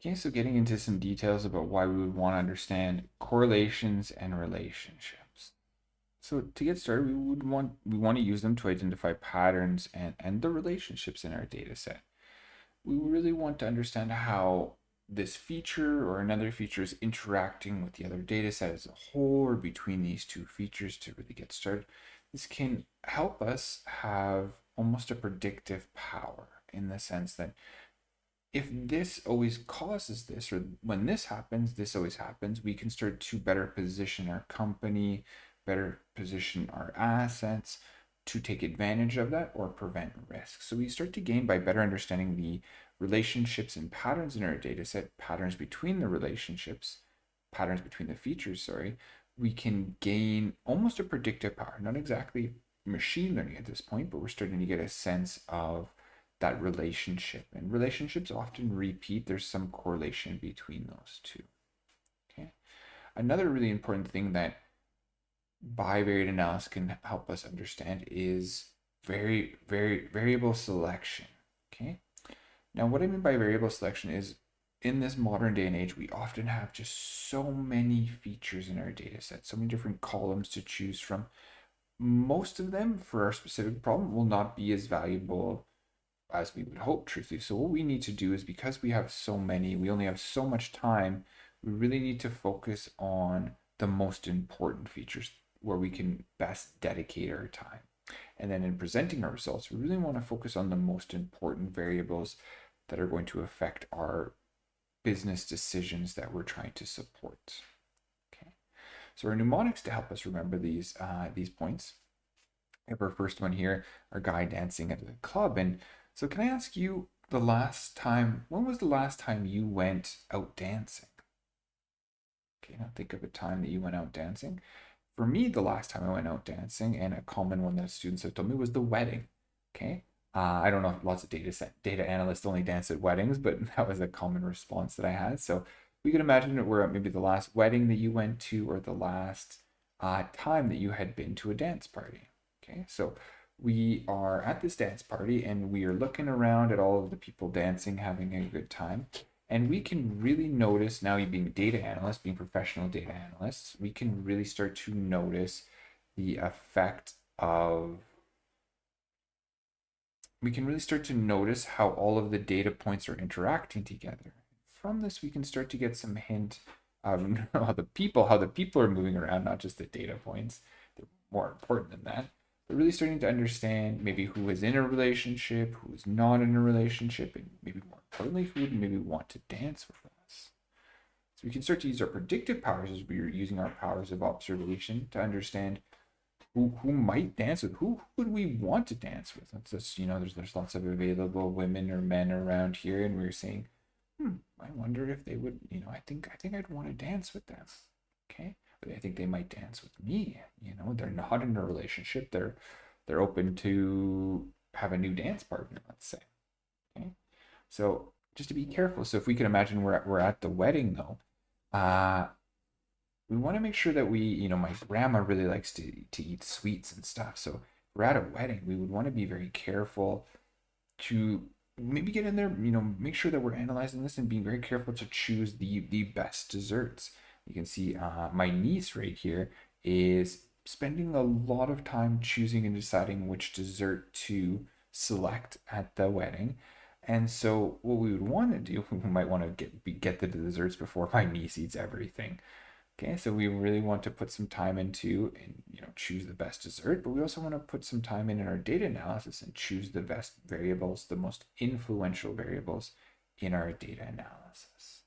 Okay, so getting into some details about why we would want to understand correlations and relationships. So to get started, we want to use them to identify patterns and the relationships in our data set. We really want to understand how this feature or another feature is interacting with the other data set as a whole or between these two features to really get started. This can help us have almost a predictive power in the sense that if this always causes this, or when this happens, this always happens, we can start to better position our company, better position our assets to take advantage of that or prevent risk. So we start to gain by better understanding the relationships and patterns in our data set, patterns between the relationships, patterns between the features, sorry, we can gain almost a predictive power, not exactly machine learning at this point, but we're starting to get a sense of that relationship. And relationships often repeat. There's some correlation between those two. Okay. Another really important thing that bivariate analysis can help us understand is variable selection. Okay. Now, what I mean by variable selection is in this modern day and age, we often have just so many features in our data set, so many different columns to choose from. Most of them for our specific problem will not be as valuable as we would hope, truthfully. So what we need to do is, because we have so many, we only have so much time, we really need to focus on the most important features where we can best dedicate our time. And then in presenting our results, we really want to focus on the most important variables that are going to affect our business decisions that we're trying to support. Okay. So our mnemonics to help us remember these points. We have our first one here, our guy dancing at the club. And so can I ask you when was the last time you went out dancing? Okay, now think of a time that you went out dancing. For me, the last time I went out dancing, and a common one that students have told me, was the wedding. Okay. I don't know if lots of data analysts only dance at weddings, but that was a common response that I had. So we could imagine that we're at maybe the last wedding that you went to, or the last time that you had been to a dance party. Okay, so we are at this dance party and we are looking around at all of the people dancing, having a good time. And we can really notice now, you being data analysts, being professional data analysts, we can really start to notice the effect of, we can really start to notice how all of the data points are interacting together. From this, we can start to get some hint of how the people are moving around, not just the data points. They're more important than that. But really starting to understand maybe who is in a relationship, who is not in a relationship, and maybe more importantly, who would maybe want to dance with us. So we can start to use our predictive powers as we are using our powers of observation to understand who might dance with, who would we want to dance with. That's just, there's lots of available women or men around here, and we're saying, I wonder if they would, I think I'd want to dance with them. Okay, but I think they might dance with me. They're not in a relationship. They're open to have a new dance partner, let's say. Okay, so just to be careful. So if we can imagine we're at the wedding though, we want to make sure that my grandma really likes to eat sweets and stuff. So if we're at a wedding, we would want to be very careful to maybe get in there, make sure that we're analyzing this and being very careful to choose the best desserts. You can see my niece right here is spending a lot of time choosing and deciding which dessert to select at the wedding. And so what we would want to do, we might want to get the desserts before my niece eats everything. Okay, so we really want to put some time into and choose the best dessert, but we also want to put some time in our data analysis and choose the best variables, the most influential variables in our data analysis.